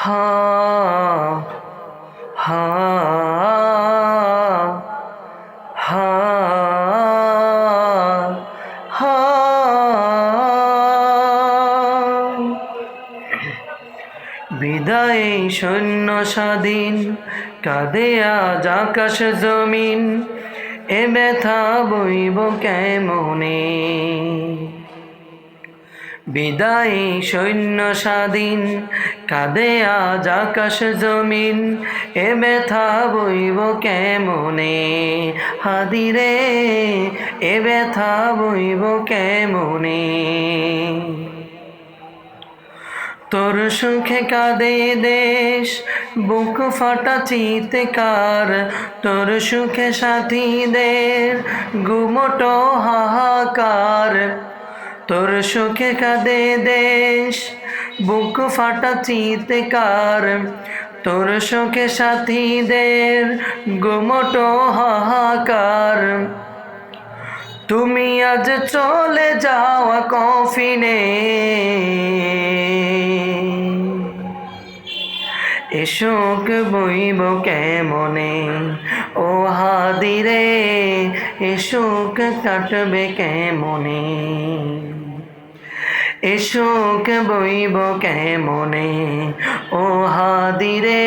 হা হা হা হা বিদায় শূন্য স্বাধীন কাঁদে আজ আকাশ জমিন এ ব্যথা বইব কেমনে বিদায় সৈন্য স্বাধীন কাঁদে আজ আকাশ জমিন এ ব্যথা বইব কেমনে হাদিরে এ ব্যথা বইব কেমনে তোর সুখে কাঁদে দেশ বুক ফাটা চিৎকার তোর সুখে সাথীদের গুমটো হাহাকার তোর সুখে কাঁদে দেশ বুক ফাটা চিৎকার তোর সুখে সাথীদের গুমটো হাহাকার তুমি আজ চলে যাওয়া কফিনে এ শোক বইব কেমনে ও হাদিরে এ শোক কাটবে কেমনে এ শোক বইব কেমনে ও হাদিরে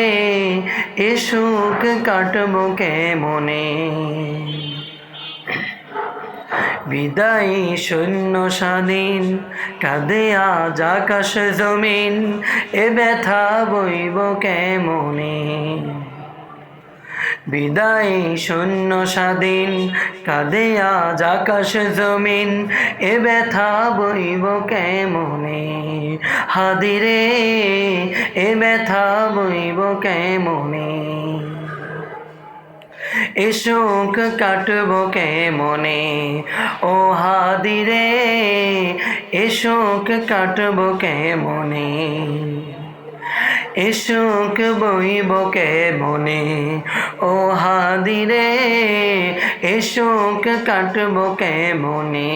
এ শোক কাটব কেমনে বিদায় শূন্য স্বাধীন কাঁদে আজ আকাশ জমিন এ ব্যথা বইব কেমনে বিদায় শূন্য স্বাধীন কাঁদে আজ আকাশ জমিন এ ব্যথা বইব কেমনে হাদিরে এ ব্যথা বইব কেমনে এ শোক কাটব কেমনে ও হাদিরে এ শোক কাটব কেমনে এ শোক বইব কেমনে ও হাদিরে এ শোক কাটব কেমনে।